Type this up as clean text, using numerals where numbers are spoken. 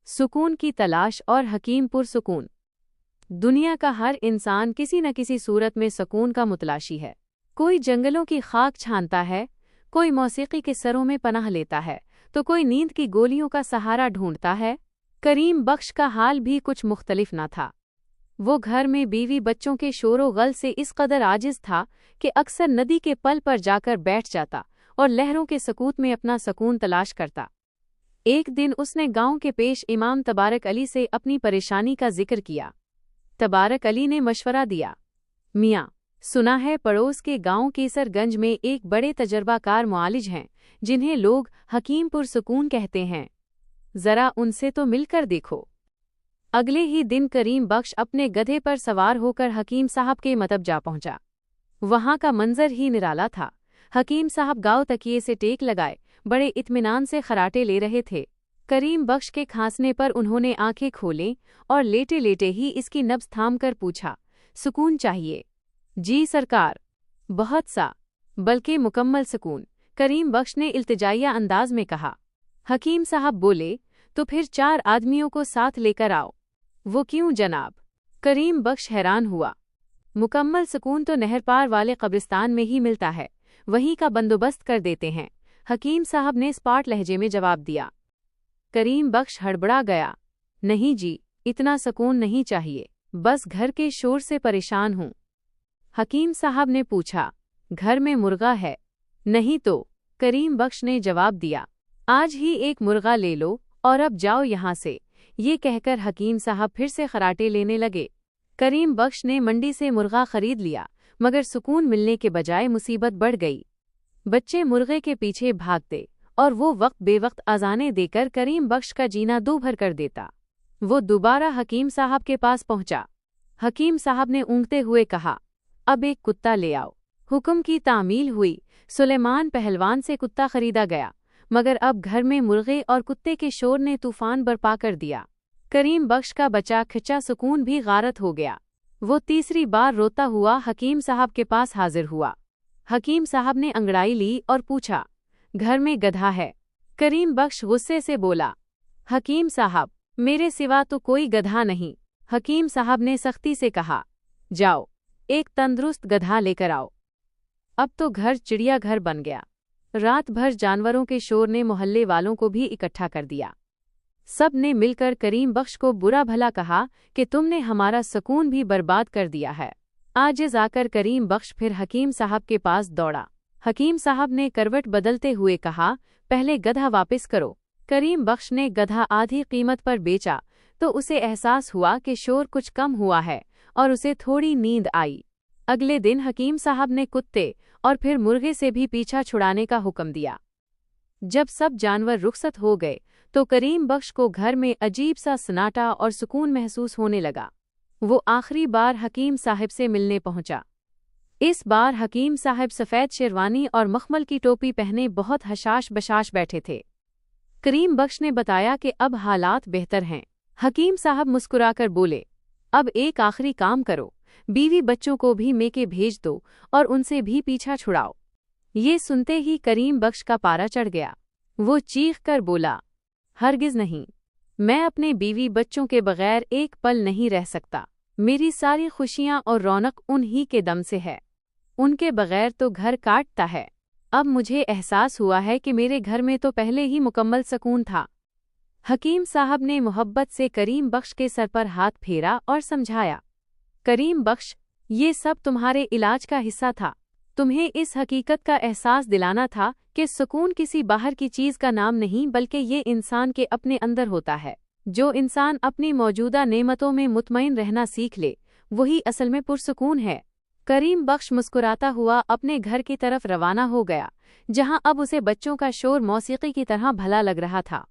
सुकून की तलाश और हकीम पुरसुकून। दुनिया का हर इंसान किसी न किसी सूरत में सुकून का मुतलाशी है। कोई जंगलों की खाक छानता है, कोई मौसीकी के सरों में पनाह लेता है, तो कोई नींद की गोलियों का सहारा ढूंढता है। करीम बख्श का हाल भी कुछ मुख्तलिफ न था। वो घर में बीवी बच्चों के शोरो गल से इस कदर आजिज था कि अक्सर नदी के पल पर जाकर बैठ जाता और लहरों के सकूत में अपना सकून तलाश करता। एक दिन उसने गांव के पेश इमाम तबारक अली से अपनी परेशानी का जिक्र किया। तबारक अली ने मशवरा दिया, मियाँ, सुना है पड़ोस के गांव केसरगंज में एक बड़े तजर्बाकार मुआलिज हैं जिन्हें लोग हकीम पुरसुकून कहते हैं। जरा उनसे तो मिलकर देखो। अगले ही दिन करीम बख्श अपने गधे पर सवार होकर हकीम साहब के मतब जा पहुंचा। वहां का मंजर ही निराला था। हकीम साहब गाँव तकिए से टेक लगाए बड़े इत्मीनान से खराटे ले रहे थे। करीम बख्श के खांसने पर उन्होंने आंखें खोलें और लेटे लेटे ही इसकी नब्ज थाम कर पूछा, सुकून चाहिए? जी सरकार, बहुत सा, बल्कि मुकम्मल सुकून, करीम बख्श ने इल्तिजाइया अंदाज में कहा। हकीम साहब बोले, तो फिर 4 आदमियों को साथ लेकर आओ। वो क्यों जनाब? करीम बख्श हैरान हुआ। मुकम्मल सुकून तो नहर पार वाले कब्रिस्तान में ही मिलता है, वहीं का बंदोबस्त कर देते हैं, हकीम साहब ने स्पाट लहजे में जवाब दिया। करीम बख्श हड़बड़ा गया। नहीं जी, इतना सुकून नहीं चाहिए, बस घर के शोर से परेशान हूँ। हकीम साहब ने पूछा, घर में मुर्गा है? नहीं तो, करीम बख्श ने जवाब दिया, आज ही एक मुर्गा ले लो और अब जाओ यहाँ से। ये कहकर हकीम साहब फिर से खराटे लेने लगे। करीम बख्श ने मंडी से मुर्गा खरीद लिया, मगर सुकून मिलने के बजाय मुसीबत बढ़ गई। बच्चे मुर्गे के पीछे भागते और वो वक्त बेवक्त अजाने देकर करीम बख्श का जीना दूभर कर देता। वो दोबारा हकीम साहब के पास पहुंचा। हकीम साहब ने ऊँघते हुए कहा, अब एक कुत्ता ले आओ। हुक्म की तामील हुई। सुलेमान पहलवान से कुत्ता खरीदा गया, मगर अब घर में मुर्गे और कुत्ते के शोर ने तूफान बर्पा कर दिया। करीम बख्श का बचा खिंचा सुकून भी गारत हो गया। वो तीसरी बार रोता हुआ हकीम साहब के पास हाजिर हुआ। हकीम साहब ने अंगड़ाई ली और पूछा, घर में गधा है? करीम बख्श गुस्से से बोला, हकीम साहब, मेरे सिवा तो कोई गधा नहीं। हकीम साहब ने सख्ती से कहा, जाओ, एक तंदुरुस्त गधा लेकर आओ। अब तो घर चिड़िया घर बन गया। रात भर जानवरों के शोर ने मोहल्ले वालों को भी इकट्ठा कर दिया। सब ने मिलकर करीम बख्श को बुरा भला कहा कि तुमने हमारा सुकून भी बर्बाद कर दिया है। आजिज़ आकर करीम बख्श फिर हकीम साहब के पास दौड़ा। हकीम साहब ने करवट बदलते हुए कहा, पहले गधा वापस करो। करीम बख्श ने गधा आधी कीमत पर बेचा तो उसे एहसास हुआ कि शोर कुछ कम हुआ है और उसे थोड़ी नींद आई। अगले दिन हकीम साहब ने कुत्ते और फिर मुर्गे से भी पीछा छुड़ाने का हुक्म दिया। जब सब जानवर रुखसत हो गए तो करीम बख्श को घर में अजीब सा सन्नाटा और सुकून महसूस होने लगा। वो आखिरी बार हकीम साहब से मिलने पहुंचा। इस बार हकीम साहब सफ़ेद शेरवानी और मखमल की टोपी पहने बहुत हशाश बशाश बैठे थे। करीम बख्श ने बताया कि अब हालात बेहतर हैं। हकीम साहब मुस्कुराकर बोले, अब एक आखिरी काम करो, बीवी बच्चों को भी मेके भेज दो और उनसे भी पीछा छुड़ाओ। ये सुनते ही करीम बख्श का पारा चढ़ गया। वो चीख कर बोला, हरगिज़ नहीं, मैं अपने बीवी बच्चों के बगैर एक पल नहीं रह सकता। मेरी सारी खुशियां और रौनक उन्हीं के दम से है। उनके बगैर तो घर काटता है। अब मुझे एहसास हुआ है कि मेरे घर में तो पहले ही मुकम्मल सुकून था। हकीम साहब ने मोहब्बत से करीम बख्श के सर पर हाथ फेरा और समझाया, करीम बख्श, ये सब तुम्हारे इलाज का हिस्सा था। तुम्हें इस हकीकत का एहसास दिलाना था कि सुकून किसी बाहर की चीज़ का नाम नहीं, बल्कि ये इंसान के अपने अंदर होता है। जो इंसान अपनी मौजूदा नेमतों में मुतमईन रहना सीख ले, वही असल में पुरसुकून है। करीम बख्श मुस्कुराता हुआ अपने घर की तरफ रवाना हो गया, जहां अब उसे बच्चों का शोर मौसीकी की तरह भला लग रहा था।